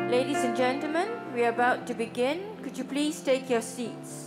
Ladies and gentlemen, we are about to begin. Could you please take your seats?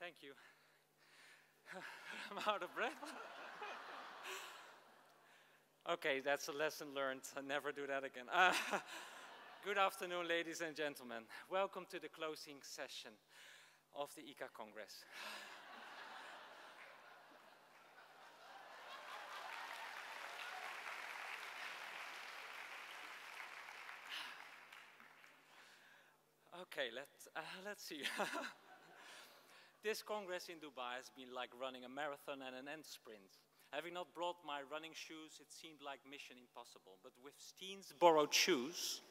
Thank you. I'm out of breath. Okay, that's a lesson learned. I'll never do that again. Good afternoon, ladies and gentlemen. Welcome to the closing session of the ICCA Congress. Okay, let's see. This Congress in Dubai has been like running a marathon and an end sprint. Having not brought my running shoes, it seemed like mission impossible. But with Steen's borrowed shoes,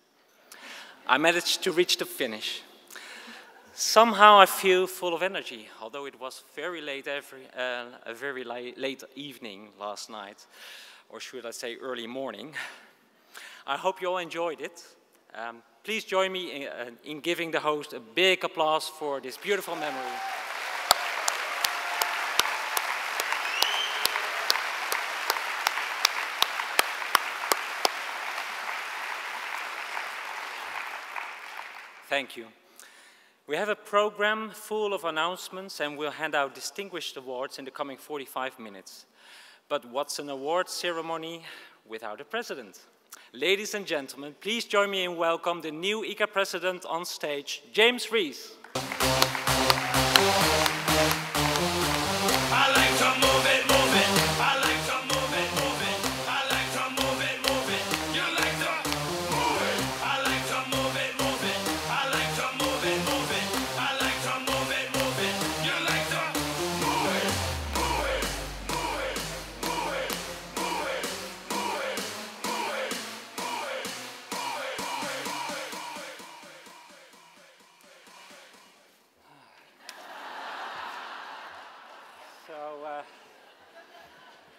I managed to reach the finish. Somehow I feel full of energy, although it was very late, a very late evening last night, or should I say early morning. I hope you all enjoyed it. Please join me in giving the host a big applause for this beautiful memory. Thank you. We have a program full of announcements and we'll hand out distinguished awards in the coming 45 minutes. But what's an award ceremony without a president? Ladies and gentlemen, please join me in welcome the new ICCA president on stage, James Rees.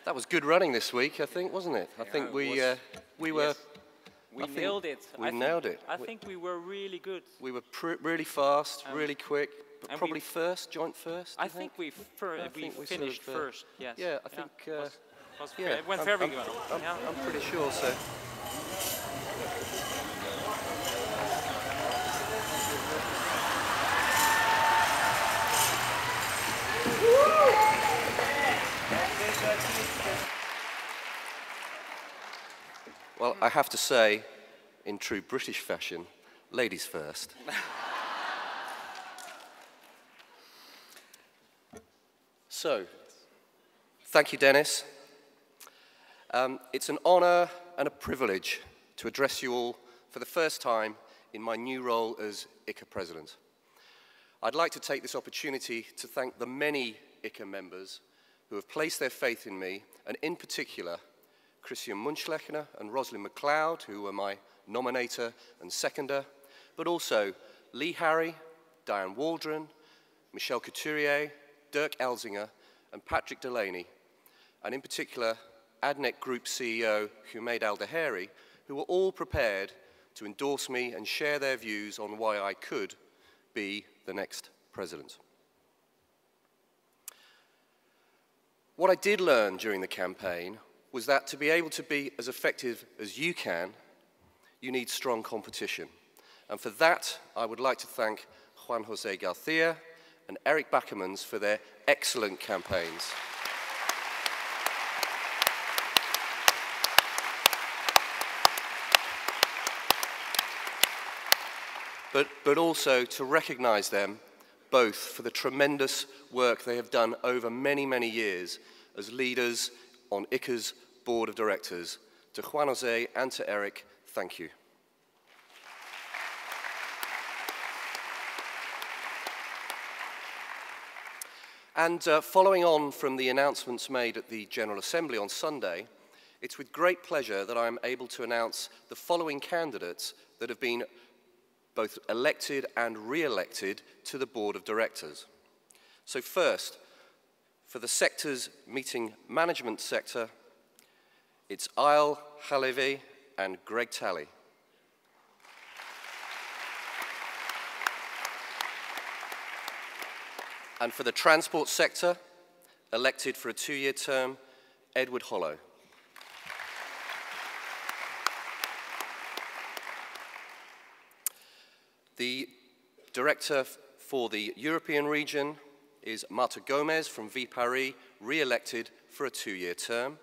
That was good running this week, I think, wasn't it? I think we nailed it. We nailed it. I think we were really good. We were really fast, really quick, but probably first, joint first. I think we finished first. Yes. Yeah, I think. It went very well. I'm pretty sure so. Well, I have to say, in true British fashion, ladies first. So, thank you, Dennis. It's an honor and a privilege to address you all for the first time in my new role as ICCA President. I'd like to take this opportunity to thank the many ICCA members who have placed their faith in me, and in particular, Christian Munchlechner and Rosalind MacLeod, who were my nominator and seconder, but also Lee Harry, Diane Waldron, Michel Couturier, Dirk Elzinger, and Patrick Delaney, and in particular, ADNEC Group CEO Humaid Al-Daheri, who were all prepared to endorse me and share their views on why I could be the next president. What I did learn during the campaign was that to be able to be as effective as you can, you need strong competition. And for that, I would like to thank Juan José García and Eric Backermans for their excellent campaigns. But also to recognize them both for the tremendous work they have done over many, many years as leaders on ICCA's board of directors. To Juan José and to Eric, thank you. And following on from the announcements made at the General Assembly on Sunday, it's with great pleasure that I am able to announce the following candidates that have been both elected and re-elected to the board of directors. So first, for the sector's meeting management sector, it's Ayel Halevi and Greg Talley. And for the transport sector, elected for a 2-year term, Edward Hollow. The director for the European region is Marta Gomez from V Paris, re-elected for a 2-year term.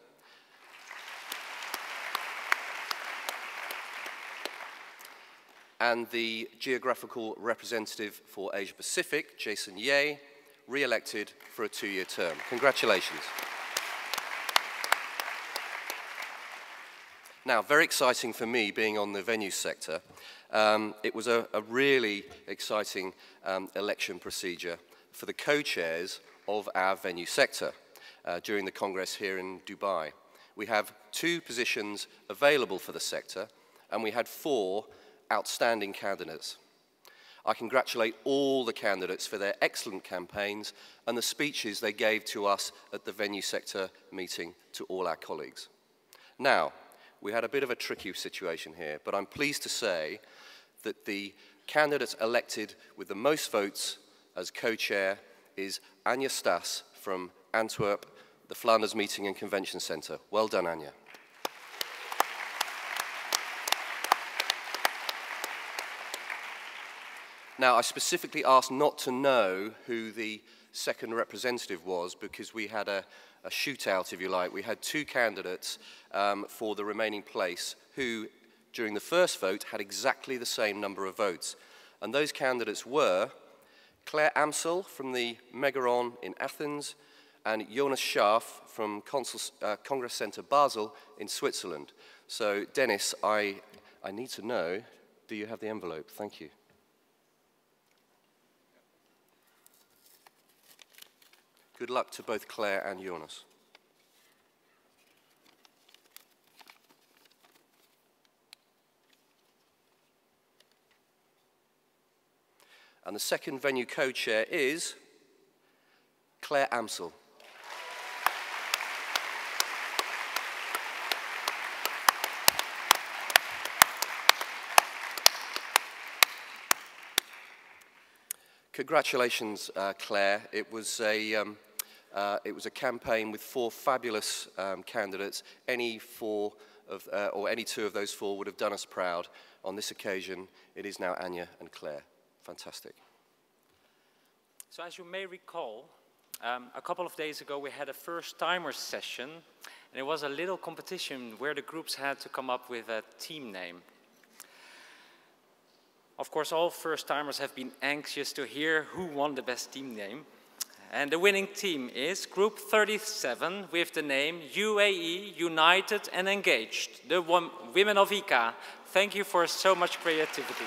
And the geographical representative for Asia Pacific, Jason Ye, re-elected for a 2-year term. Congratulations. Now, very exciting for me being on the venue sector. It was a really exciting election procedure for the co-chairs of our venue sector during the Congress here in Dubai. We have 2 positions available for the sector, and we had 4 outstanding candidates. I congratulate all the candidates for their excellent campaigns and the speeches they gave to us at the venue sector meeting to all our colleagues. Now, we had a bit of a tricky situation here, but I'm pleased to say that the candidate elected with the most votes as co-chair is Anja Stas from Antwerp, the Flanders Meeting and Convention Centre. Well done, Anja. Now, I specifically asked not to know who the second representative was because we had a shootout, if you like. We had 2 candidates for the remaining place who, during the first vote, had exactly the same number of votes. And those candidates were Claire Amsel from the Megaron in Athens and Jonas Schaaf from Congress Centre Basel in Switzerland. So, Dennis, I need to know, do you have the envelope? Thank you. Good luck to both Claire and Jonas. And the second venue co-chair is Claire Amsel. Congratulations, Claire. It was a campaign with 4 fabulous candidates. Any 2 of those 4 would have done us proud. On this occasion, it is now Anja and Claire. Fantastic. So as you may recall, a couple of days ago we had a first-timers session, and it was a little competition where the groups had to come up with a team name. Of course, all first-timers have been anxious to hear who won the best team name. And the winning team is Group 37 with the name UAE, United and Engaged, the women of ICCA. Thank you for so much creativity.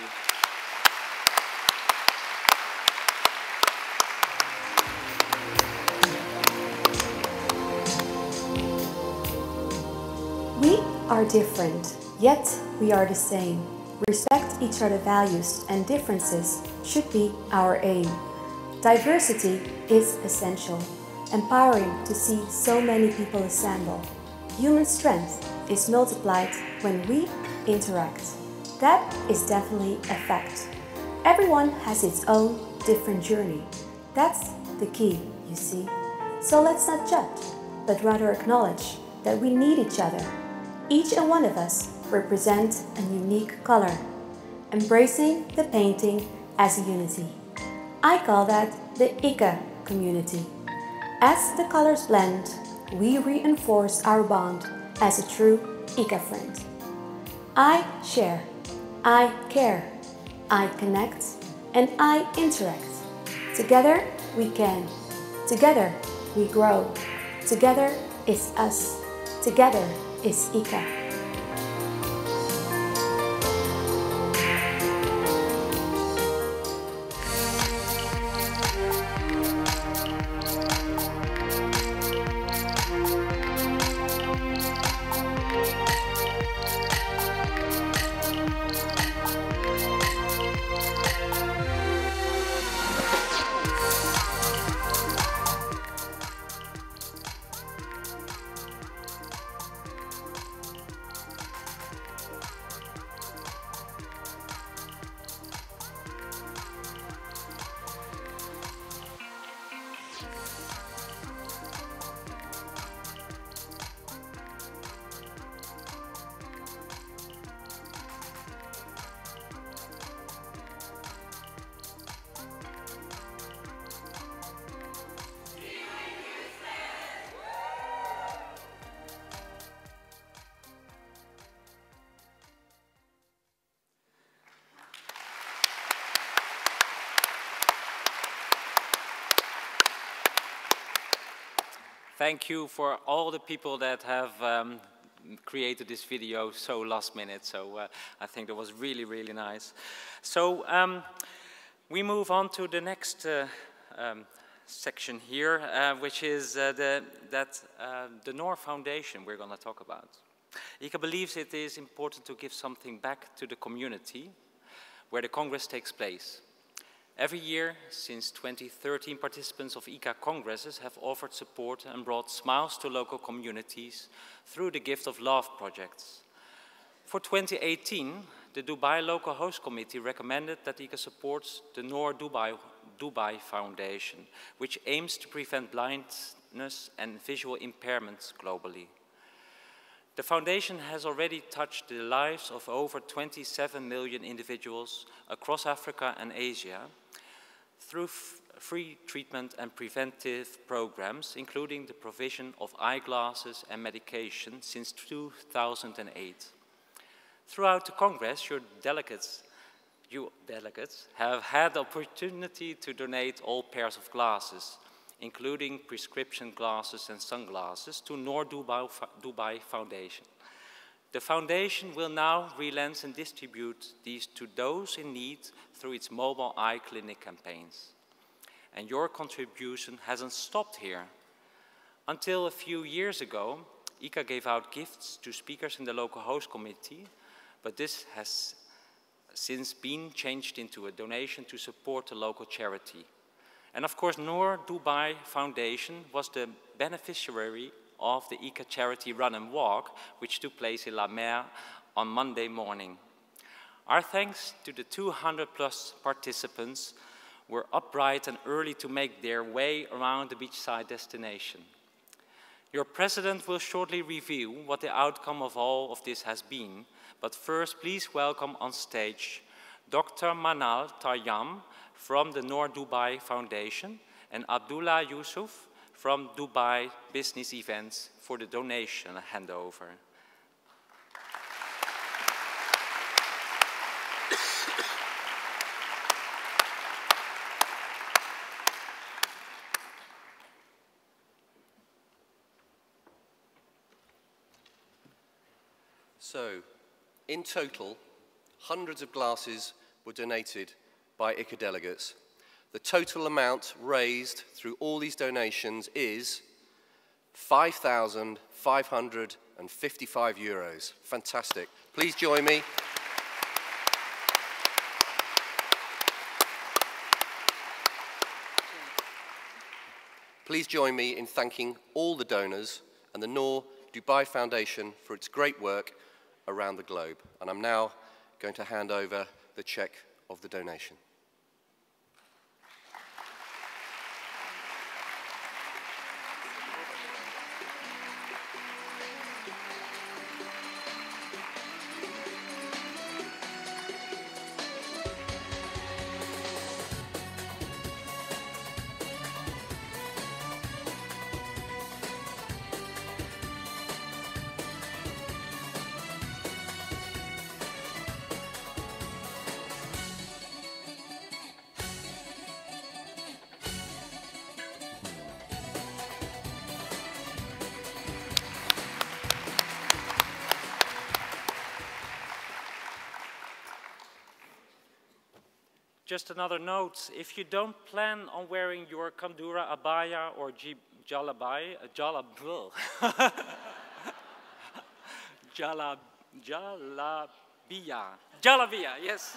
We are different, yet we are the same. Respect each other's values and differences should be our aim. Diversity is essential, empowering to see so many people assemble. Human strength is multiplied when we interact. That is definitely a fact. Everyone has its own different journey. That's the key, you see. So let's not judge, but rather acknowledge that we need each other. Each and one of us represent a unique color, embracing the painting as a unity. I call that the ICCA community. As the colors blend, we reinforce our bond as a true ICCA friend. I share, I care, I connect, and I interact. Together we can. Together we grow. Together is us. Together is ICCA. Thank you for all the people that have created this video so last minute. So I think that was really, really nice. So we move on to the next section here, which is the NOR Foundation we're going to talk about. ICCA believes it is important to give something back to the community where the Congress takes place. Every year, since 2013, participants of ICCA Congresses have offered support and brought smiles to local communities through the Gift of Love projects. For 2018, the Dubai Local Host Committee recommended that ICCA supports the NOR Dubai Foundation, which aims to prevent blindness and visual impairments globally. The foundation has already touched the lives of over 27 million individuals across Africa and Asia through free treatment and preventive programs, including the provision of eyeglasses and medication since 2008. Throughout the Congress, you delegates have had the opportunity to donate all pairs of glasses, including prescription glasses and sunglasses, to NOR Dubai Foundation. The foundation will now relance and distribute these to those in need through its mobile eye clinic campaigns. And your contribution hasn't stopped here. Until a few years ago, ICCA gave out gifts to speakers in the local host committee, but this has since been changed into a donation to support a local charity. And of course, NOR Dubai Foundation was the beneficiary of the ICCA charity Run and Walk, which took place in La Mer on Monday morning. Our thanks to the 200+ participants were upright and early to make their way around the beachside destination. Your president will shortly reveal what the outcome of all of this has been, but first please welcome on stage Dr. Manal Taryam from the NOR Dubai Foundation and Abdullah Yusuf from Dubai Business Events for the donation handover. So, in total, hundreds of glasses were donated by ICCA delegates. The total amount raised through all these donations is $5,550. €155. Fantastic. Please join me. Please join me in thanking all the donors and the Noor Dubai Foundation for its great work around the globe. And I'm now going to hand over the check of the donation. Just another note, if you don't plan on wearing your kandura abaya or jalabia, yes,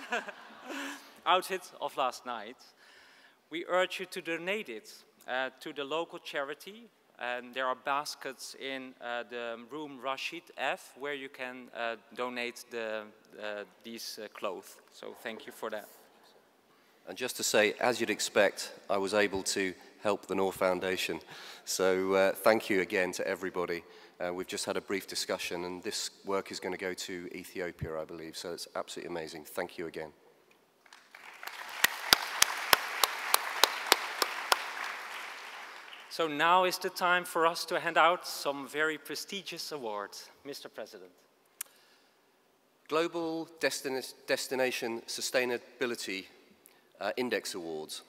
outfit of last night, we urge you to donate it to the local charity. And there are baskets in the room Rashid F, where you can donate these clothes. So thank you for that. And just to say, as you'd expect, I was able to help the Noor Foundation. So thank you again to everybody. We've just had a brief discussion, and this work is going to go to Ethiopia, I believe. So it's absolutely amazing. Thank you again. So now is the time for us to hand out some very prestigious awards. Mr. President. Global Destination Sustainability Index Awards.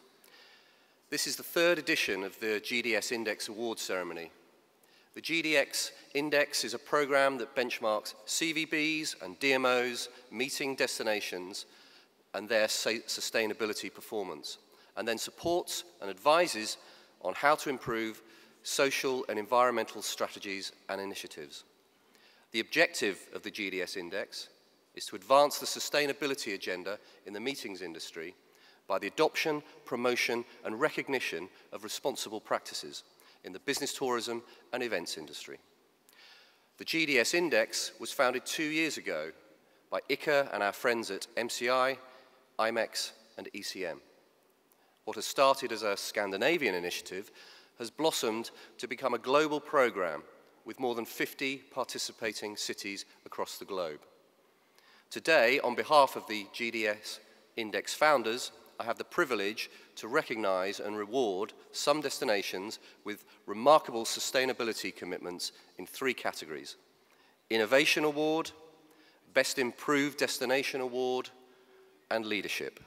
This is the third edition of the GDS Index Awards ceremony. The GDX Index is a program that benchmarks CVBs and DMOs meeting destinations and their sustainability performance, and then supports and advises on how to improve social and environmental strategies and initiatives. The objective of the GDS Index is to advance the sustainability agenda in the meetings industry by the adoption, promotion, and recognition of responsible practices in the business tourism and events industry. The GDS Index was founded 2 years ago by ICCA and our friends at MCI, IMEX, and ECM. What has started as a Scandinavian initiative has blossomed to become a global program with more than 50 participating cities across the globe. Today, on behalf of the GDS Index founders, I have the privilege to recognize and reward some destinations with remarkable sustainability commitments in 3 categories: Innovation Award, Best Improved Destination Award, and Leadership.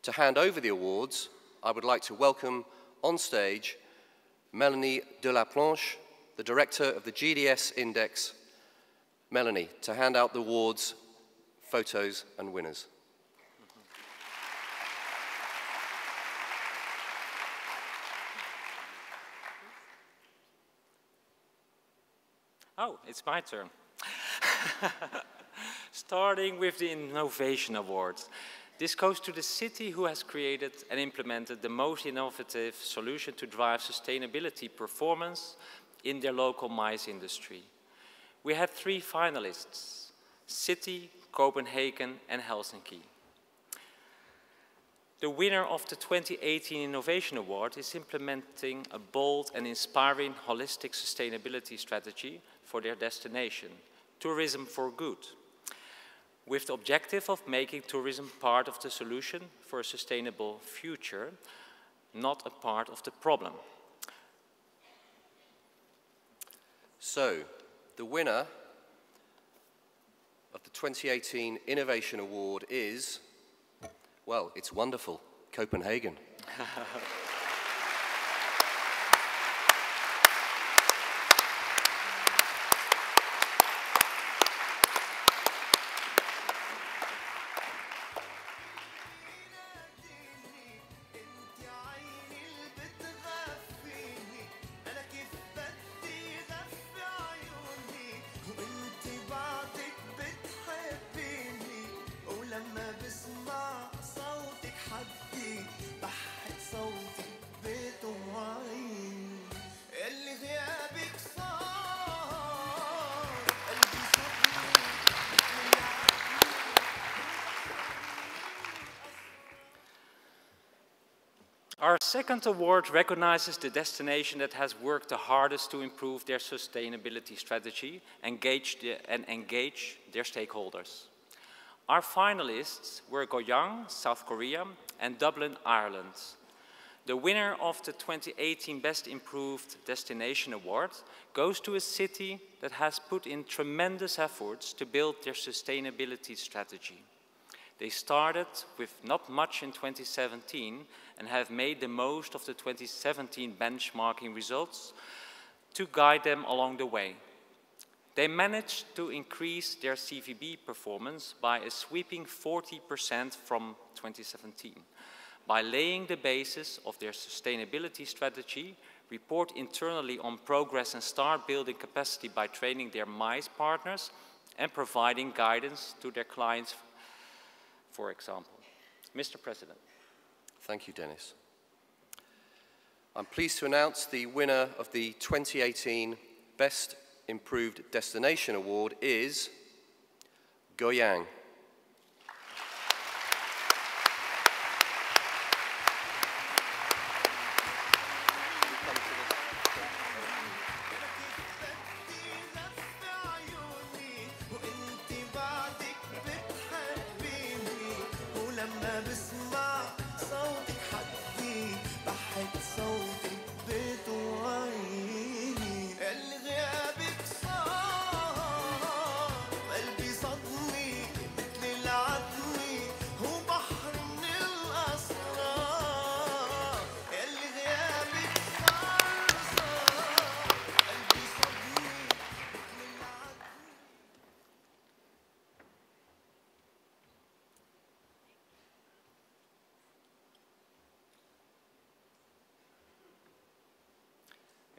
To hand over the awards, I would like to welcome on stage Melanie Delaplanche, the director of the GDS Index. Melanie, to hand out the awards, photos, and winners. Oh, it's my turn. Starting with the Innovation Awards. This goes to the city who has created and implemented the most innovative solution to drive sustainability performance in their local MICE industry. We had 3 finalists: City, Copenhagen, and Helsinki. The winner of the 2018 Innovation Award is implementing a bold and inspiring holistic sustainability strategy for their destination, Tourism for Good, with the objective of making tourism part of the solution for a sustainable future, not a part of the problem. So, the winner of the 2018 Innovation Award is, well, it's wonderful, Copenhagen. second award recognizes the destination that has worked the hardest to improve their sustainability strategy and engage their stakeholders. Our finalists were Goyang, South Korea, and Dublin, Ireland. The winner of the 2018 Best Improved Destination Award goes to a city that has put in tremendous efforts to build their sustainability strategy. They started with not much in 2017 and have made the most of the 2017 benchmarking results to guide them along the way. They managed to increase their CVB performance by a sweeping 40% from 2017. By laying the basis of their sustainability strategy, report internally on progress and start building capacity by training their MICE partners and providing guidance to their clients, for example. Mr. President. Thank you, Dennis. I'm pleased to announce the winner of the 2018 Best Improved Destination Award is Goyang.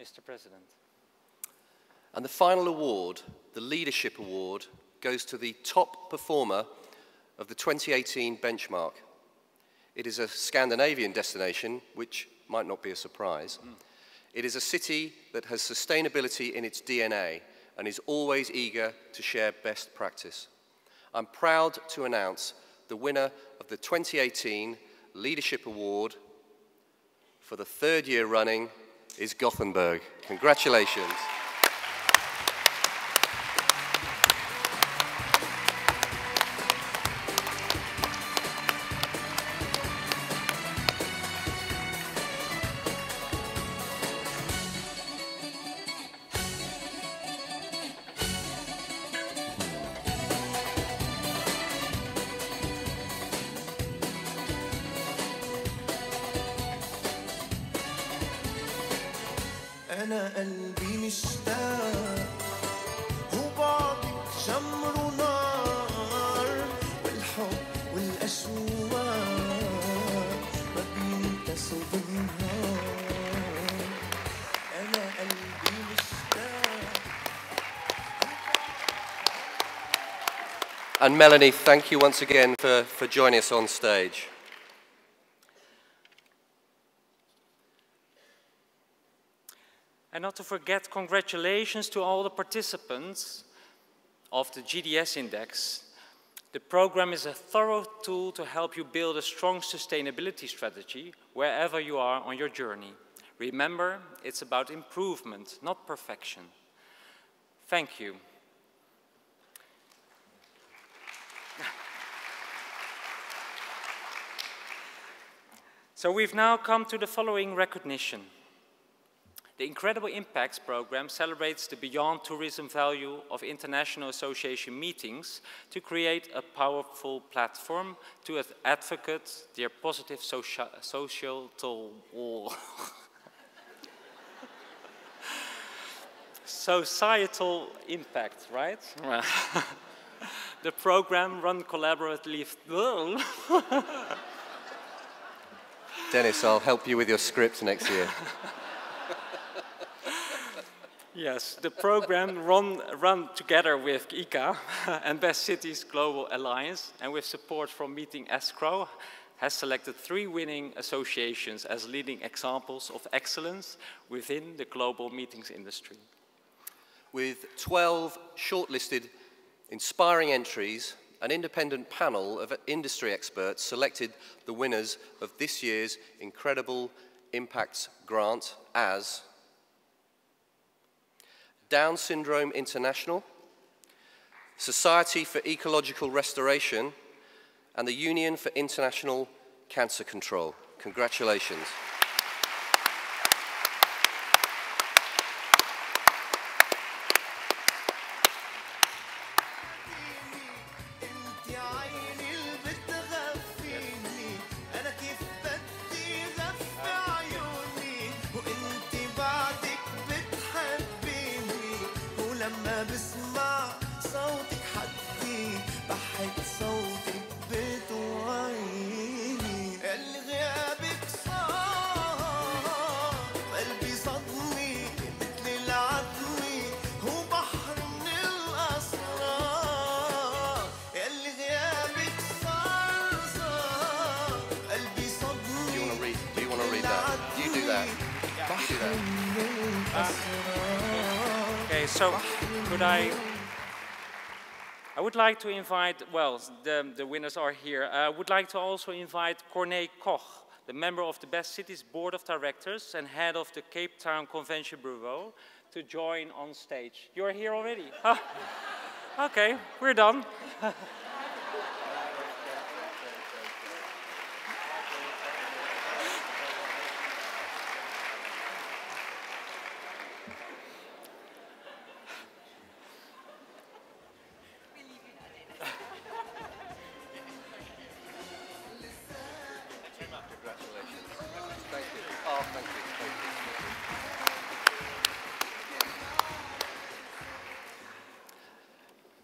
Mr. President. And the final award, the Leadership Award, goes to the top performer of the 2018 benchmark. It is a Scandinavian destination, which might not be a surprise. It is a city that has sustainability in its DNA and is always eager to share best practice. I'm proud to announce the winner of the 2018 Leadership Award for the third year running is Gothenburg. Congratulations. أنا قلبي مشتاق وبعدك شمر ونار والحب والأشواق ما بينكسوا بالنهار أنا قلبي مشتاق. And Melanie, thank you once again for joining us on stage. And not to forget, congratulations to all the participants of the GDS Index. The program is a thorough tool to help you build a strong sustainability strategy wherever you are on your journey. Remember, it's about improvement, not perfection. Thank you. So we've now come to the following recognition. The Incredible Impacts program celebrates the beyond tourism value of international association meetings to create a powerful platform to advocate their positive societal impact, right? The program run collaboratively. Dennis, I'll help you with your script next year. Yes, the program run together with ICCA and Best Cities Global Alliance, and with support from Meeting Escrow, has selected 3 winning associations as leading examples of excellence within the global meetings industry. With 12 shortlisted inspiring entries, an independent panel of industry experts selected the winners of this year's Incredible Impact Grant as Down Syndrome International, Society for Ecological Restoration, and the Union for International Cancer Control. Congratulations. انت عيني اللي بتغفيني انا كيف بدي غفي عيوني وانت بعدك بتحبيني ولما بسمع صوتك حدي بحب صوتك بتوعيني اللي غيابك صار قلبي صدمي مثل العدمي هو بحر من الاسرار اللي غيابك صار قلبي صدمي Do you want to read that? You do that. You do that. Okay, so could I would like to invite, well, the winners are here. I would like to also invite Corné Koch, the member of the Best Cities Board of Directors and head of the Cape Town Convention Bureau, to join on stage. You're here already? Huh? Okay, we're done. Congratulations. Thank you. Oh, thank you. Thank you.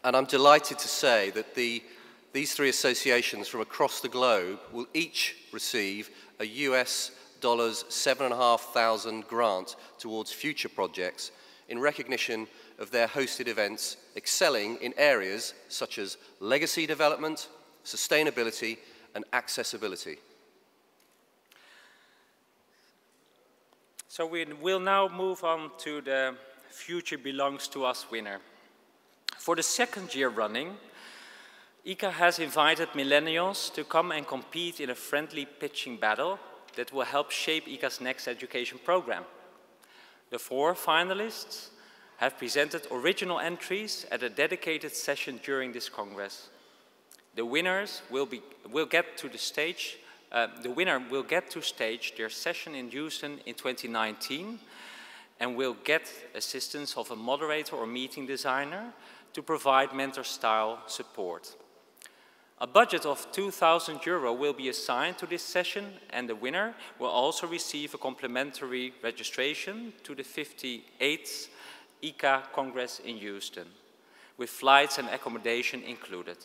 And I'm delighted to say that these three associations from across the globe will each receive a US $7,500 grant towards future projects in recognition of their hosted events excelling in areas such as legacy development, sustainability, and accessibility. So we will now move on to the Future Belongs to Us winner. For the second year running, ICCA has invited millennials to come and compete in a friendly pitching battle that will help shape ICCA's next education program. The 4 finalists have presented original entries at a dedicated session during this Congress. The winners will get to stage their session in Houston in 2019 and will get assistance of a moderator or meeting designer to provide mentor-style support. A budget of €2,000 will be assigned to this session, and the winner will also receive a complimentary registration to the 58th ICCA Congress in Houston, with flights and accommodation included.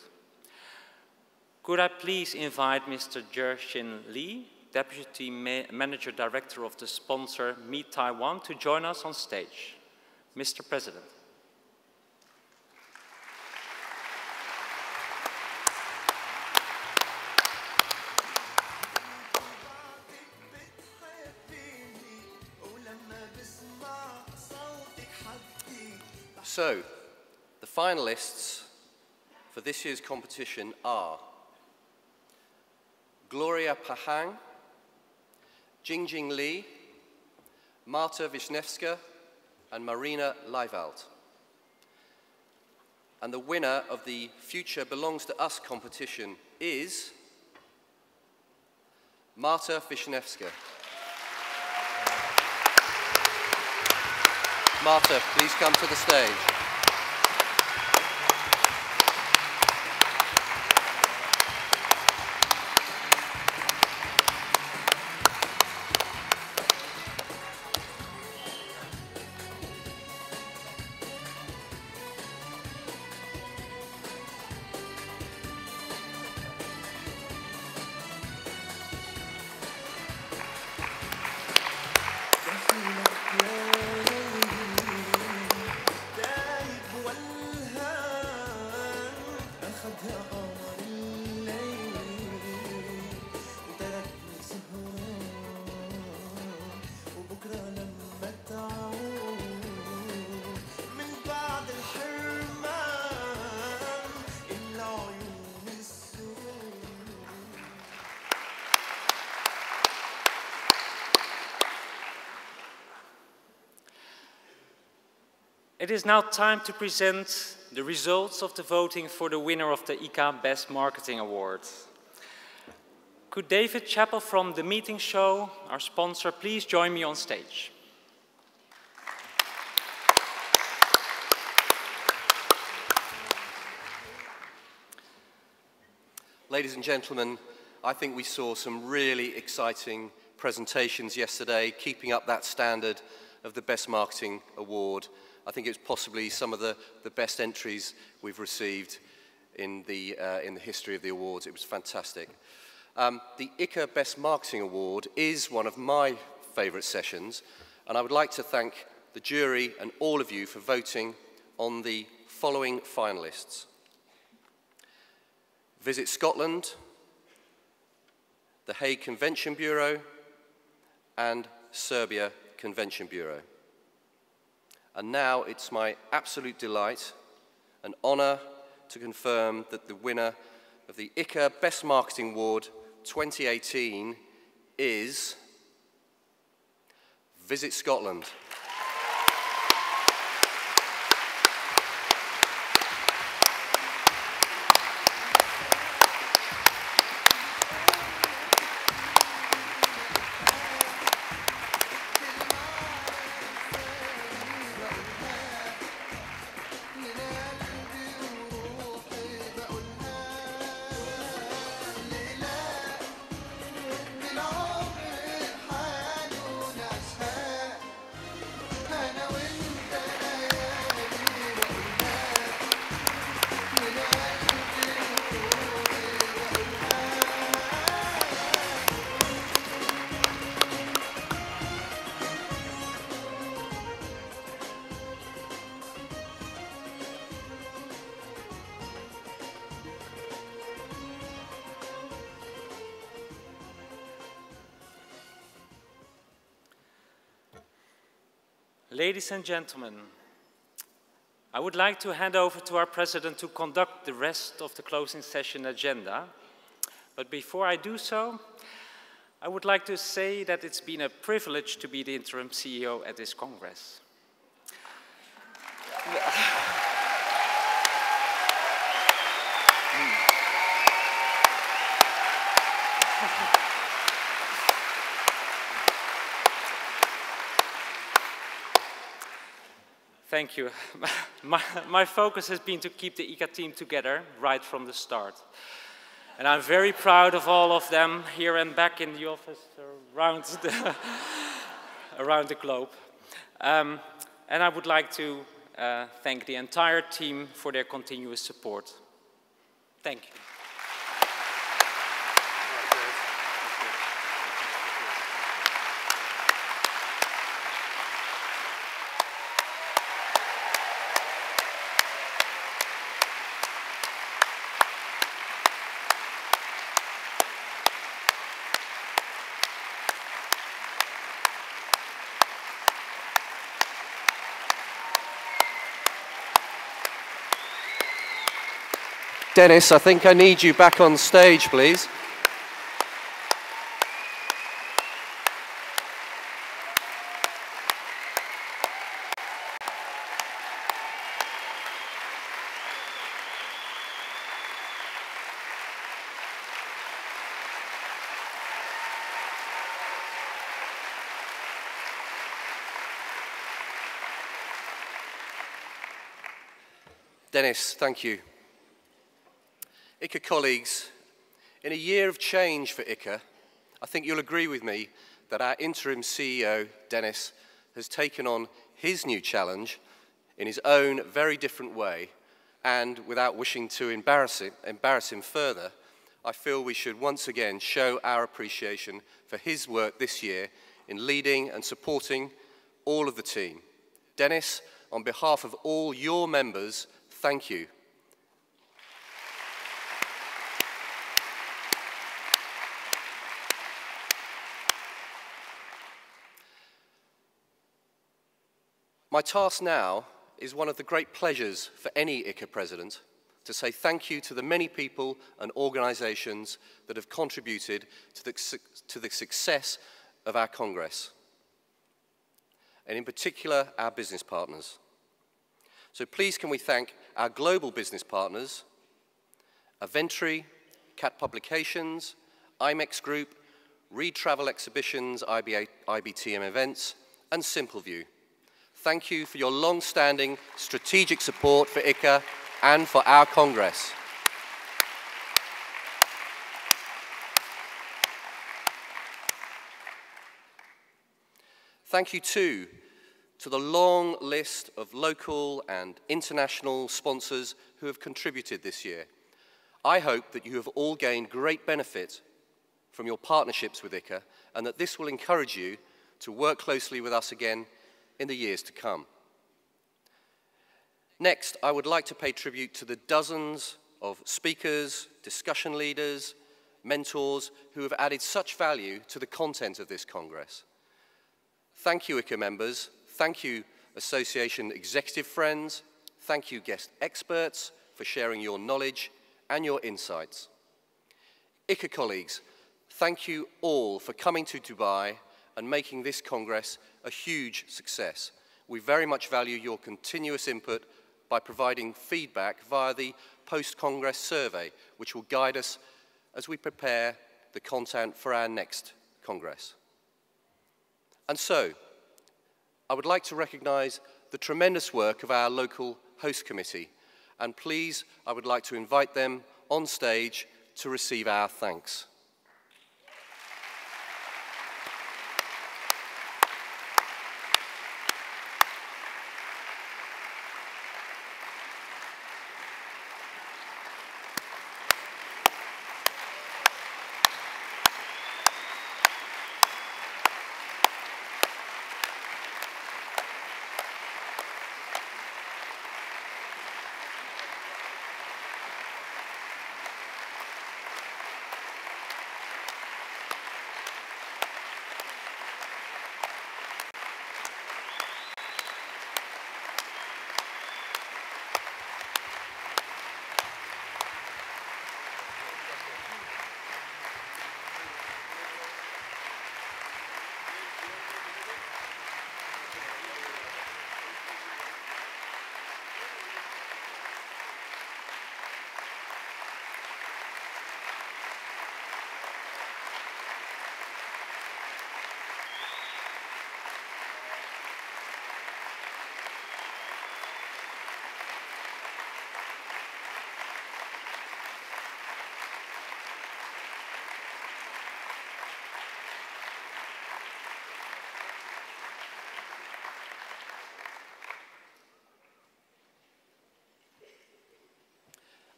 Could I please invite Mr. Jershin Lee, Deputy Manager Director of the sponsor Meet Taiwan, to join us on stage. Mr. President. So, the finalists for this year's competition are Gloria Pahang, Jingjing Li, Marta Wisniewska, and Marina Leivald. And the winner of the Future Belongs to Us competition is Marta Wisniewska. Marta, please come to the stage. It is now time to present the results of the voting for the winner of the ICCA Best Marketing Award. Could David Chappell from The Meeting Show, our sponsor, please join me on stage? Ladies and gentlemen, I think we saw some really exciting presentations yesterday, keeping up that standard of the Best Marketing Award. I think it's possibly some of the best entries we've received in the history of the awards. It was fantastic. The ICCA Best Marketing Award is one of my favourite sessions, and I would like to thank the jury and all of you for voting on the following finalists: Visit Scotland, the Hague Convention Bureau, and Serbia Convention Bureau. And now it's my absolute delight and honour to confirm that the winner of the ICCA Best Marketing Award 2018 is Visit Scotland. Ladies and gentlemen, I would like to hand over to our president to conduct the rest of the closing session agenda. But before I do so, I would like to say that it's been a privilege to be the interim CEO at this Congress. Thank you. My focus has been to keep the ICCA team together right from the start. And I'm very proud of all of them here and back in the office around the globe. And I would like to thank the entire team for their continuous support. Thank you. Dennis, I think I need you back on stage, please. Dennis, thank you. ICCA colleagues, in a year of change for ICCA, I think you'll agree with me that our interim CEO, Dennis, has taken on his new challenge in his own very different way, and without wishing to embarrass him further, I feel we should once again show our appreciation for his work this year in leading and supporting all of the team. Dennis, on behalf of all your members, thank you. My task now is one of the great pleasures for any ICCA president to say thank you to the many people and organisations that have contributed to the success of our Congress, and in particular our business partners. So please can we thank our global business partners, Aventry, CAT Publications, IMEX Group, Reed Travel Exhibitions, IBTM Events, and Simpleview. Thank you for your long-standing strategic support for ICCA and for our Congress. Thank you too to the long list of local and international sponsors who have contributed this year. I hope that you have all gained great benefit from your partnerships with ICCA and that this will encourage you to work closely with us again in the years to come. Next, I would like to pay tribute to the dozens of speakers, discussion leaders, mentors who have added such value to the content of this Congress. Thank you, ICCA members. Thank you, Association executive friends. Thank you, guest experts, for sharing your knowledge and your insights. ICCA colleagues, thank you all for coming to Dubai and making this Congress a huge success. We very much value your continuous input by providing feedback via the post-Congress survey, which will guide us as we prepare the content for our next Congress. And so, I would like to recognize the tremendous work of our local host committee, and please, I would like to invite them on stage to receive our thanks.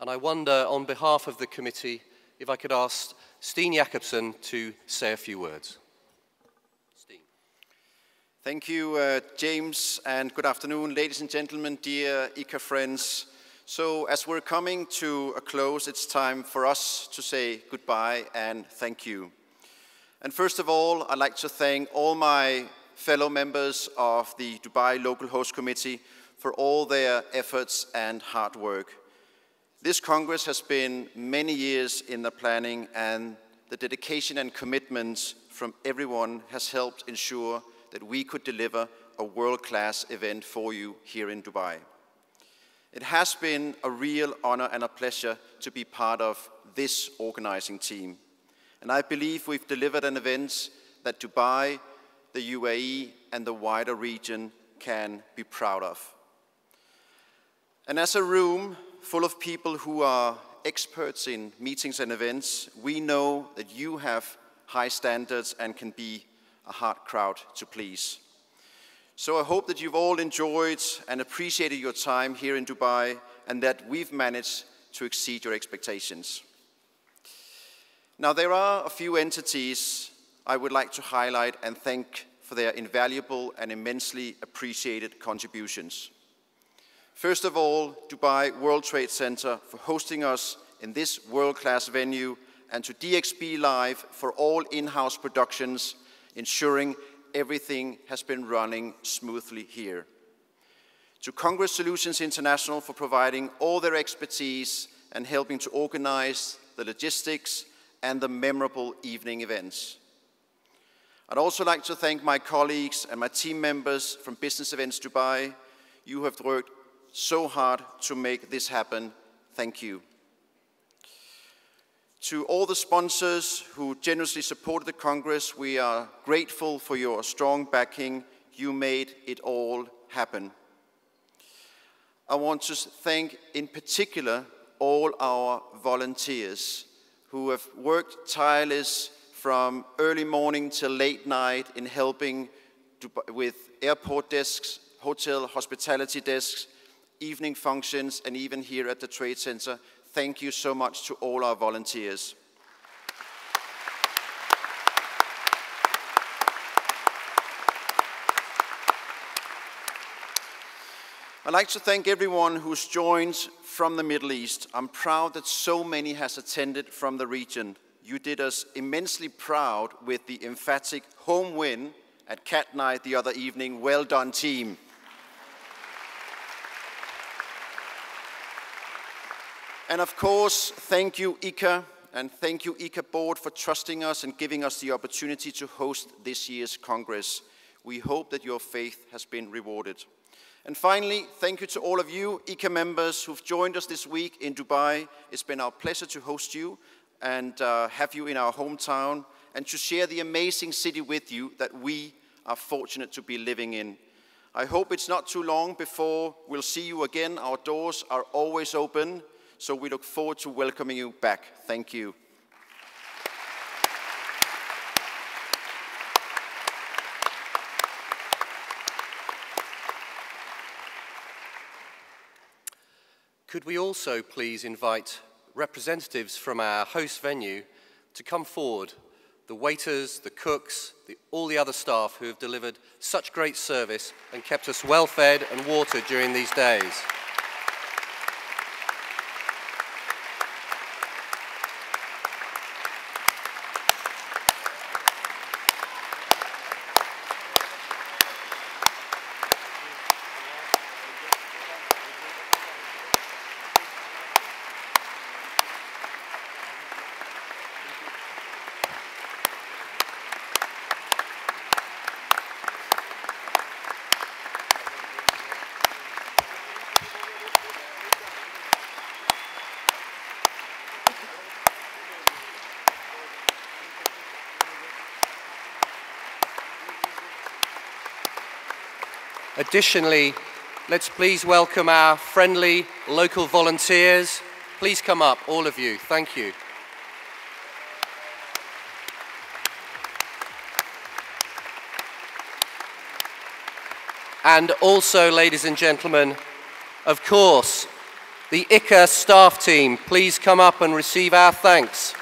And I wonder, on behalf of the committee, if I could ask Steen Jacobsen to say a few words. Steen. Thank you, James, and good afternoon, ladies and gentlemen, dear ICCA friends. So, as we're coming to a close, it's time for us to say goodbye and thank you. And first of all, I'd like to thank all my fellow members of the Dubai Local Host Committee for all their efforts and hard work. This Congress has been many years in the planning, and the dedication and commitment from everyone has helped ensure that we could deliver a world-class event for you here in Dubai. It has been a real honor and a pleasure to be part of this organizing team. And I believe we've delivered an event that Dubai, the UAE, and the wider region can be proud of. And as a room full of people who are experts in meetings and events, we know that you have high standards and can be a hard crowd to please. So I hope that you've all enjoyed and appreciated your time here in Dubai and that we've managed to exceed your expectations. Now, there are a few entities I would like to highlight and thank for their invaluable and immensely appreciated contributions. First of all, Dubai World Trade Center for hosting us in this world-class venue, and to DXB Live for all in-house productions, ensuring everything has been running smoothly here. To Congress Solutions International for providing all their expertise and helping to organize the logistics and the memorable evening events. I'd also like to thank my colleagues and my team members from Business Events Dubai. You have worked so hard to make this happen. Thank you. To all the sponsors who generously supported the Congress, we are grateful for your strong backing. You made it all happen. I want to thank in particular all our volunteers who have worked tireless from early morning till late night in helping with airport desks, hotel hospitality desks, evening functions, and even here at the Trade Center. Thank you so much to all our volunteers. I'd like to thank everyone who's joined from the Middle East. I'm proud that so many has attended from the region. You did us immensely proud with the emphatic home win at Cat Night the other evening. Well done, team. And of course, thank you, ICCA, and thank you, ICCA Board, for trusting us and giving us the opportunity to host this year's Congress. We hope that your faith has been rewarded. And finally, thank you to all of you, ICCA members, who've joined us this week in Dubai. It's been our pleasure to host you and have you in our hometown and to share the amazing city with you that we are fortunate to be living in. I hope it's not too long before we'll see you again. Our doors are always open. So we look forward to welcoming you back. Thank you. Could we also please invite representatives from our host venue to come forward, the waiters, the cooks, all the other staff who have delivered such great service and kept us well fed and watered during these days. Additionally, let's please welcome our friendly local volunteers. Please come up, all of you. Thank you. And also, ladies and gentlemen, of course, the ICCA staff team, please come up and receive our thanks.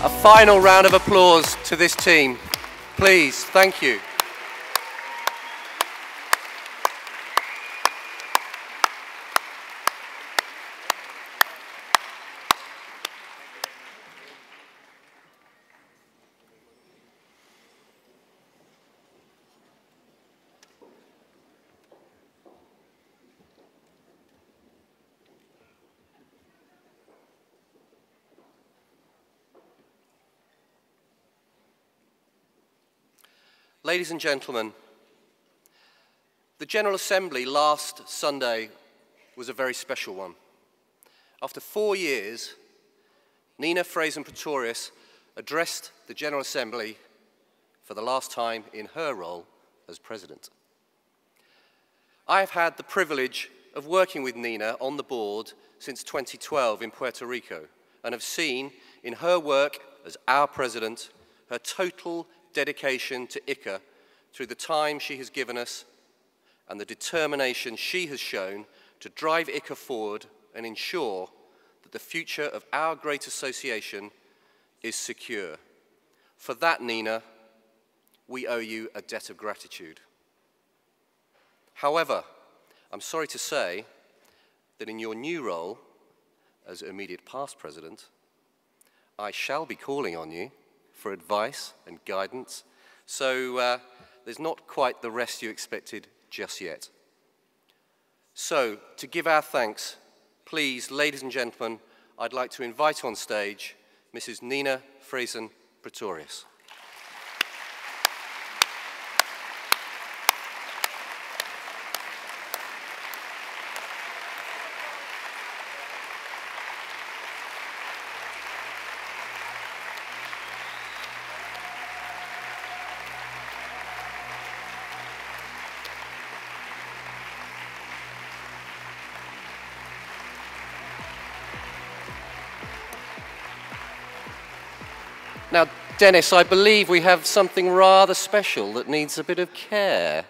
A final round of applause to this team, please. Thank you. Ladies and gentlemen, the General Assembly last Sunday was a very special one. After 4 years, Nina Fraser-Pretorius addressed the General Assembly for the last time in her role as President. I have had the privilege of working with Nina on the board since 2012 in Puerto Rico and have seen in her work as our President her total dedication to ICCA through the time she has given us and the determination she has shown to drive ICCA forward and ensure that the future of our great association is secure. For that, Nina, we owe you a debt of gratitude. However, I'm sorry to say that in your new role as immediate past president, I shall be calling on you for advice and guidance, so there's not quite the rest you expected just yet. So, to give our thanks, please, ladies and gentlemen, I'd like to invite on stage Mrs. Nina Friesen-Pretorius. Now, Dennis, I believe we have something rather special that needs a bit of care.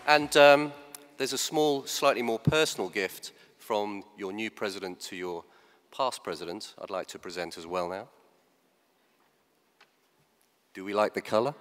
And there's a small, slightly more personal gift from your new president to your past president I'd like to present as well now. Do we like the color?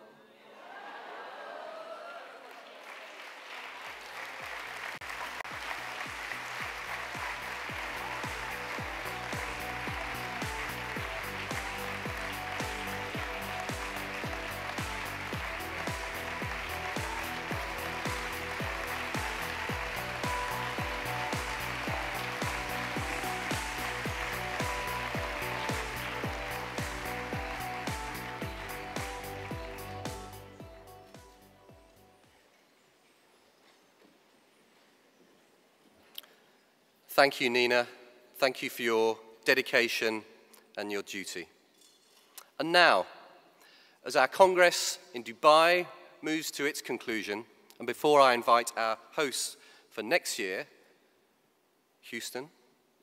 Thank you, Nina. Thank you for your dedication and your duty. And now, as our Congress in Dubai moves to its conclusion, and before I invite our hosts for next year, Houston,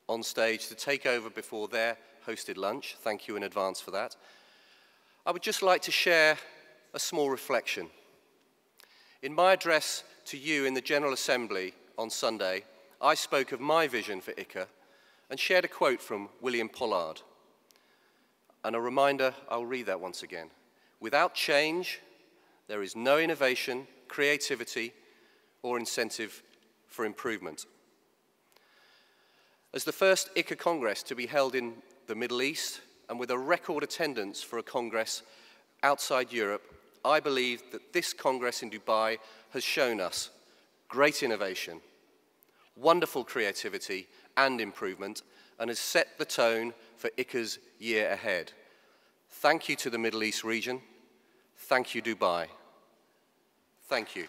on stage to take over before their hosted lunch, thank you in advance for that, I would just like to share a small reflection. In my address to you in the General Assembly on Sunday, I spoke of my vision for ICCA and shared a quote from William Pollard. And a reminder, I'll read that once again. Without change, there is no innovation, creativity, or incentive for improvement. As the first ICCA Congress to be held in the Middle East, and with a record attendance for a Congress outside Europe, I believe that this Congress in Dubai has shown us great innovation, wonderful creativity and improvement, and has set the tone for ICCA's year ahead. Thank you to the Middle East region. Thank you, Dubai. Thank you.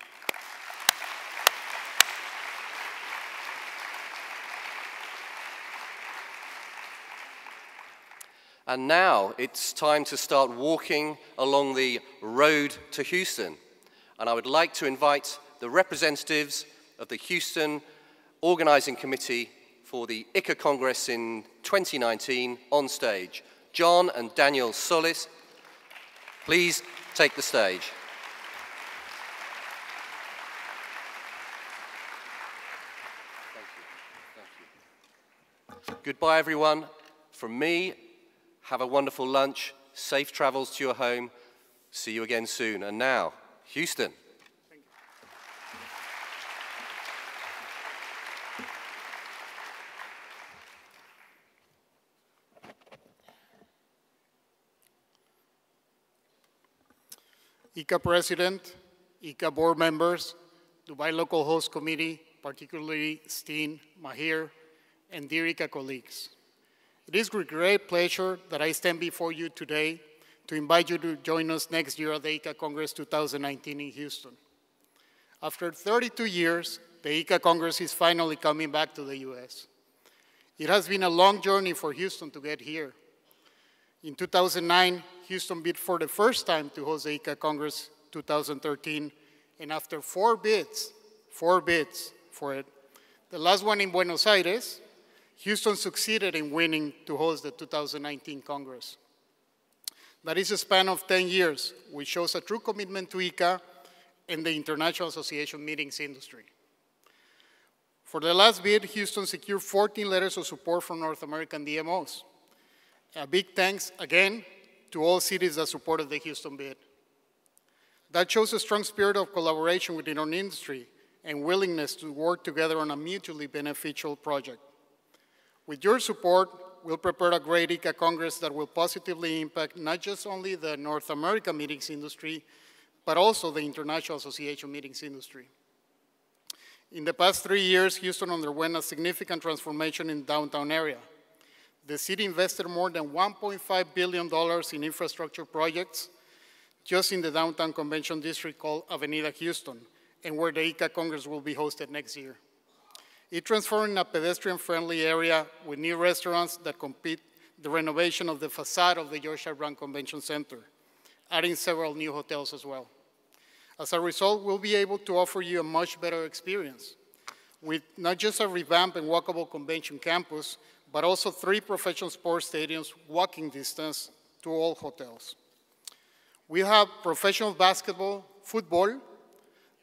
And now it's time to start walking along the road to Houston. And I would like to invite the representatives of the Houston Organizing Committee for the ICCA Congress in 2019 on stage. John and Daniel Solis, please take the stage. Thank you. Thank you. Goodbye, everyone. From me, have a wonderful lunch, safe travels to your home. See you again soon. And now, Houston. ICCA President, ICCA board members, Dubai Local Host Committee, particularly Steen, Mahir, and dear ICCA colleagues. It is with great pleasure that I stand before you today to invite you to join us next year at the ICCA Congress 2019 in Houston. After 32 years, the ICCA Congress is finally coming back to the US. It has been a long journey for Houston to get here. In 2009, Houston bid for the first time to host the ICCA Congress 2013, and after four bids for it, the last one in Buenos Aires, Houston succeeded in winning to host the 2019 Congress. That is a span of 10 years, which shows a true commitment to ICCA and the International Association meetings industry. For the last bid, Houston secured 14 letters of support from North American DMOs. A big thanks, again, to all cities that supported the Houston bid. That shows a strong spirit of collaboration within our industry and willingness to work together on a mutually beneficial project. With your support, we'll prepare a great ICCA Congress that will positively impact not just only the North American meetings industry, but also the International Association meetings industry. In the past 3 years, Houston underwent a significant transformation in the downtown area. The city invested more than $1.5 billion in infrastructure projects just in the downtown convention district called Avenida Houston, and where the ICCA Congress will be hosted next year. It transformed in a pedestrian-friendly area with new restaurants that compete the renovation of the facade of the George R. Brown Convention Center, adding several new hotels as well. As a result, we'll be able to offer you a much better experience with not just a revamped and walkable convention campus, but also 3 professional sports stadiums walking distance to all hotels. We have professional basketball, football,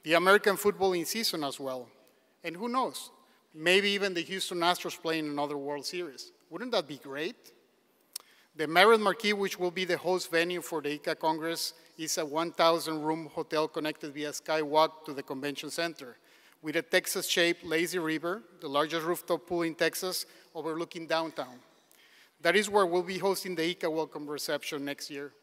the American football in season as well. And who knows, maybe even the Houston Astros playing another World Series. Wouldn't that be great? The Marriott Marquis, which will be the host venue for the ICCA Congress, is a 1,000-room hotel connected via skywalk to the convention center, with a Texas-shaped lazy river, the largest rooftop pool in Texas, overlooking downtown. That is where we'll be hosting the ICCA welcome reception next year.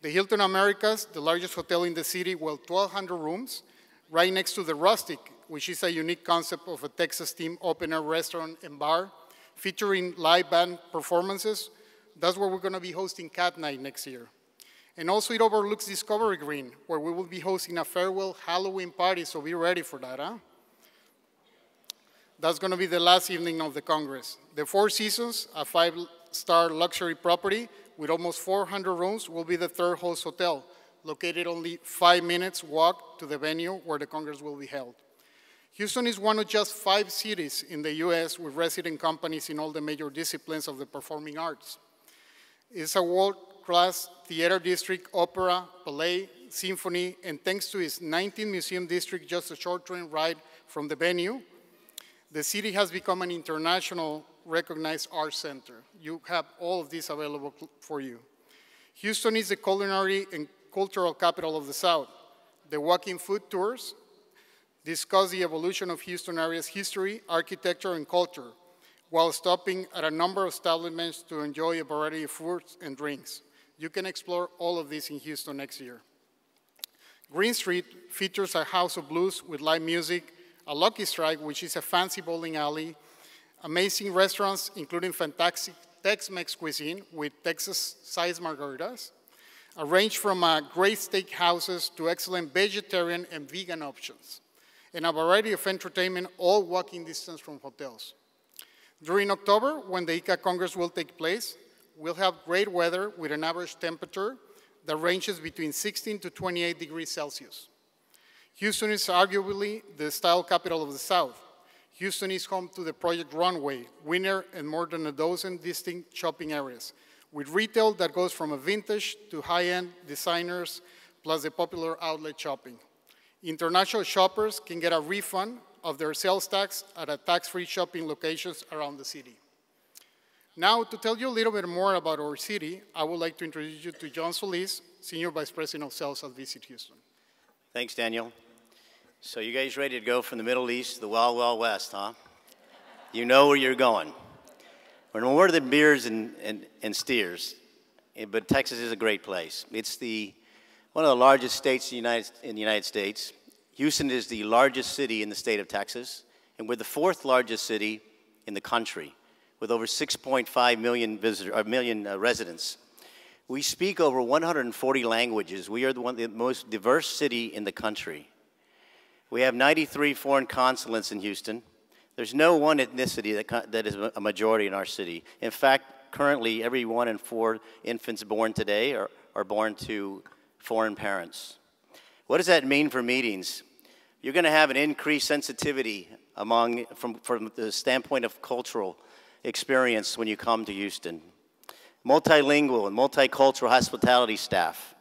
The Hilton Americas, the largest hotel in the city, will 1,200 rooms, right next to the Rustic, which is a unique concept of a Texas-themed open-air restaurant and bar, featuring live band performances. That's where we're going to be hosting Cat Night next year. And also it overlooks Discovery Green, where we will be hosting a farewell Halloween party, so be ready for that, huh? That's going to be the last evening of the Congress. The Four Seasons, a 5-star luxury property with almost 400 rooms, will be the third host hotel, located only 5 minutes walk to the venue where the Congress will be held. Houston is one of just 5 cities in the US with resident companies in all the major disciplines of the performing arts. It's a world-class theater district, opera, ballet, symphony, and thanks to its 19 museum district, just a short train ride from the venue, the city has become an international recognized art center. You have all of this available for you. Houston is the culinary and cultural capital of the South. The walking food tours discuss the evolution of Houston area's history, architecture, and culture, while stopping at a number of establishments to enjoy a variety of foods and drinks. You can explore all of this in Houston next year. Green Street features a house of blues with live music, a Lucky Strike, which is a fancy bowling alley, amazing restaurants, including fantastic Tex-Mex cuisine with Texas-sized margaritas, a range from great steak houses to excellent vegetarian and vegan options, and a variety of entertainment, all walking distance from hotels. During October, when the ICCA Congress will take place, we'll have great weather with an average temperature that ranges between 16 to 28 degrees Celsius. Houston is arguably the style capital of the South. Houston is home to the Project Runway, winner and more than a dozen distinct shopping areas, with retail that goes from a vintage to high-end designers, plus the popular outlet shopping. International shoppers can get a refund of their sales tax at a tax-free shopping locations around the city. Now, to tell you a little bit more about our city, I would like to introduce you to John Solis, Senior Vice President of Sales at Visit Houston. Thanks, Daniel. So you guys ready to go from the Middle East to the Wild, Wild West, huh? You know where you're going. We're more than beers and steers, but Texas is a great place. It's one of the largest states in the United States. Houston is the largest city in the state of Texas, and we're the 4th largest city in the country, with over 6.5 million residents. We speak over 140 languages. We are the most diverse city in the country. We have 93 foreign consulates in Houston. There's no one ethnicity that is a majority in our city. In fact, currently, every 1 in 4 infants born today are born to foreign parents. What does that mean for meetings? You're going to have an increased sensitivity from the standpoint of cultural experience when you come to Houston. Multilingual and multicultural hospitality staff.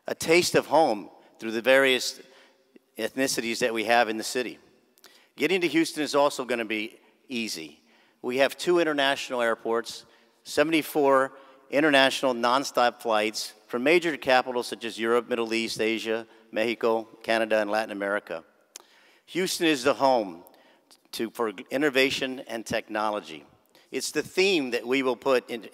A taste of home through the various ethnicities that we have in the city. Getting to Houston is also going to be easy. We have 2 international airports, 74 international nonstop flights from major capitals such as Europe, Middle East, Asia, Mexico, Canada, and Latin America. Houston is the home for innovation and technology. It's the theme that we will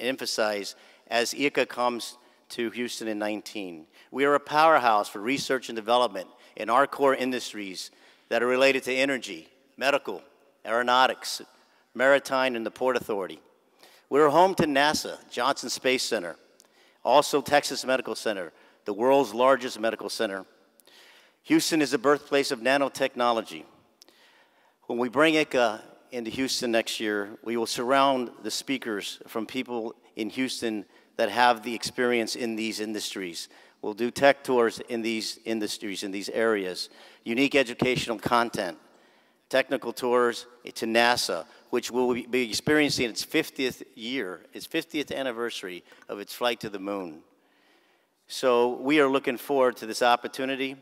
emphasize as ICCA comes to Houston in 2019. We are a powerhouse for research and development in our core industries that are related to energy, medical, aeronautics, maritime, and the Port Authority. We're home to NASA, Johnson Space Center, also Texas Medical Center, the world's largest medical center. Houston is the birthplace of nanotechnology. When we bring ICCA into Houston next year, we will surround the speakers from people in Houston that have the experience in these industries. We'll do tech tours in these industries, in these areas, unique educational content, technical tours to NASA, which will be experiencing its 50th year, its 50th anniversary of its flight to the moon. So we are looking forward to this opportunity.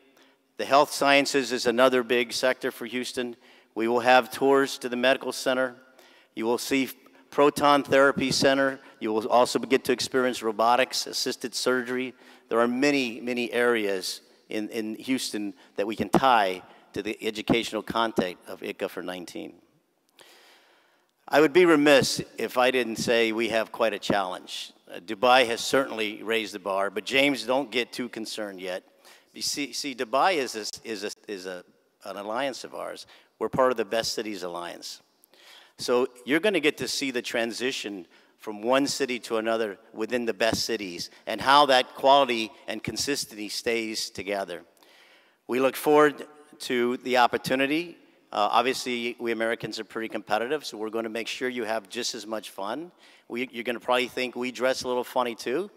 The health sciences is another big sector for Houston. We will have tours to the medical center. You will see proton therapy center. You will also get to experience robotics, assisted surgery. There are many, many areas in Houston that we can tie to the educational content of ICCA for 19. I would be remiss if I didn't say we have quite a challenge. Dubai has certainly raised the bar, but James, don't get too concerned yet. You see, Dubai is an alliance of ours. We're part of the Best Cities Alliance. So you're going to get to see the transition from one city to another within the best cities and how that quality and consistency stays together. We look forward to the opportunity. Obviously, we Americans are pretty competitive, so we're going to make sure you have just as much fun. You're going to probably think we dress a little funny too.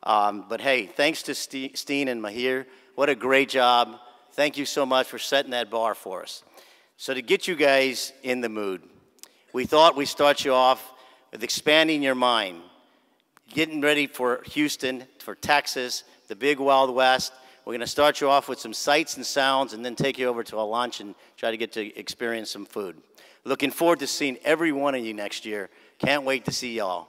But hey, thanks to Steen and Mahir. What a great job. Thank you so much for setting that bar for us. So to get you guys in the mood, we thought we'd start you off with expanding your mind, getting ready for Houston, for Texas, the big Wild West. We're going to start you off with some sights and sounds and then take you over to a lunch and try to get to experience some food. Looking forward to seeing every one of you next year. Can't wait to see y'all.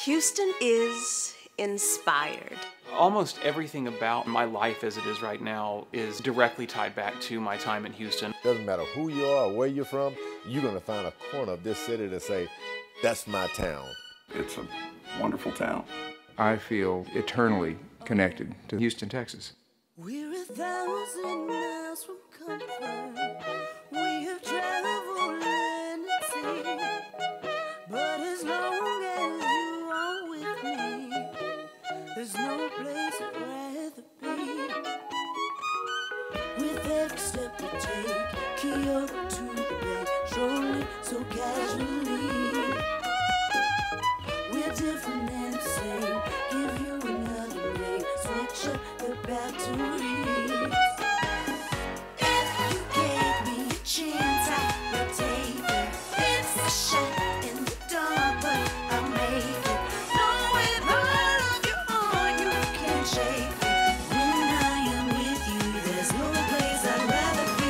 Houston is inspired. Almost everything about my life as it is right now is directly tied back to my time in Houston. Doesn't matter who you are or where you're from, you're going to find a corner of this city to say, that's my town. It's a wonderful town. I feel eternally connected to Houston, Texas. We're 1,000 miles from comfort. We have traveled land and sea. But as long as you are with me, there's no place I'd rather be. With every step we take, Kyoto to the bay, strolling so casually. We're different and the same, give you another name, switch up the batteries. If you gave me a chance, I would take it. It's a shot in the dark, but I'll make it. Knowing all of your heart, you can't shake it. When I am with you, there's no place I'd rather be.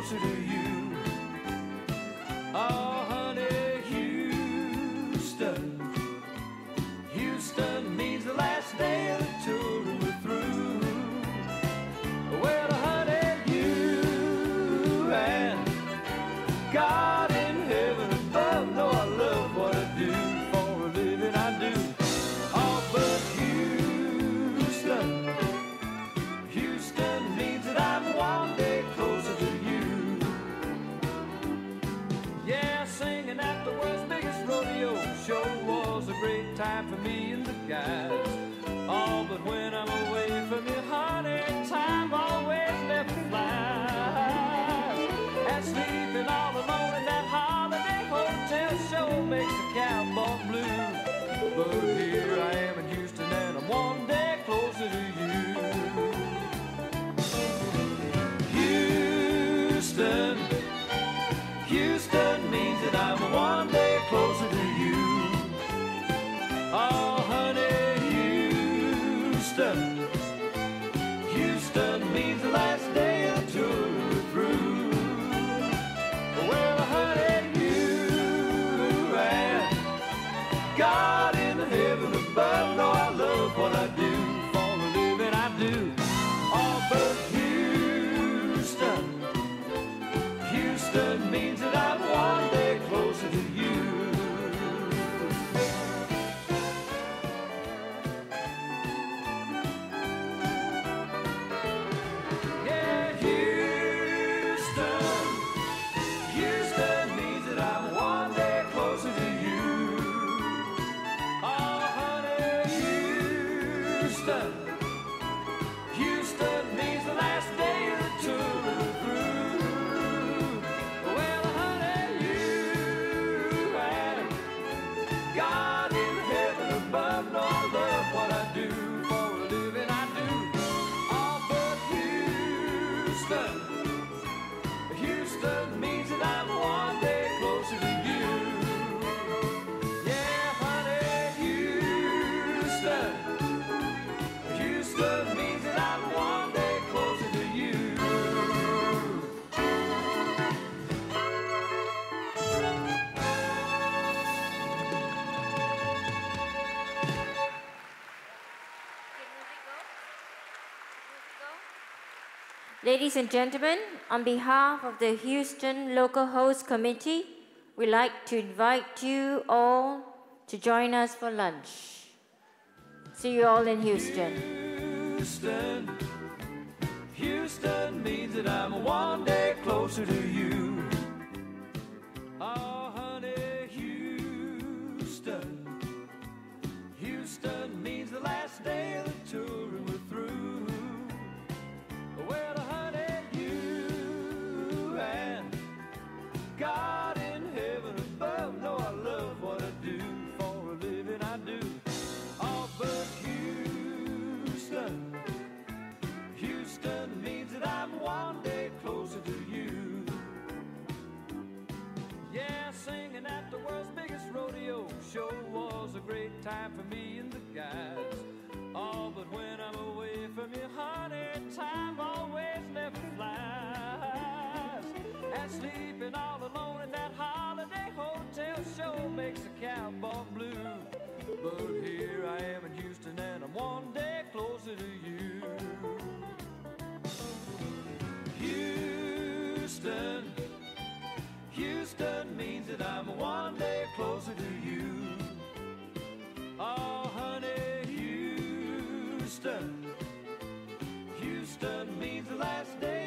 closer to you. Oh, honey, Houston. Houston means the last day of the tour and we're through. Well, honey, you and God in heaven above know I love what I do. For a living I do. Oh, but Houston, Houston means that I'm one day closer to you. Yeah, singing at the world's biggest rodeo show was a great time for me and the guys. Oh, but when I'm away from you, honey, time always never flies. And sleeping all alone in that holiday hotel show makes a cowboy blue. But here I am in Houston and I'm one day closer to you. Houston, Houston means that I'm one day closer to you. Oh, honey, Houston, Houston means the last day of the tour we're through. Well, honey, you and God in the heaven above know I love what I do. For a living I do. Oh, but Houston, Houston means that I'm one day closer to you. Yeah, Houston, Houston means that I'm one day closer to you. Oh, honey, Houston, Houston means the last day of the tour we're through. Well, honey, you and God in heaven above know I love what I do. For a living I do. Oh, but Houston, Houston means that I'm one day closer to you. Yeah, honey, Houston, Houston means that I'm one day closer to you. Ladies and gentlemen, on behalf of the Houston Local Host Committee, we'd like to invite you all to join us for lunch. See you all in Houston. Houston, Houston means that I'm one day closer to you. Oh, honey, Houston, Houston means the last day of the tour and we're through. Well, honey, you and God in heaven above know I love what I do. For a living I do. Oh, but Houston, Houston means that I'm one day closer to you. Yeah, singing at the world's biggest rodeo show was a great time for me and the guys. Oh, but when I'm away from you, honey, time always never flies. And sleeping all alone in that holiday hotel show makes a cowboy blue. But here I am in Houston and I'm one day closer to you. Houston, Houston means that I'm one day closer to you. Oh, honey, Houston, Houston means the last day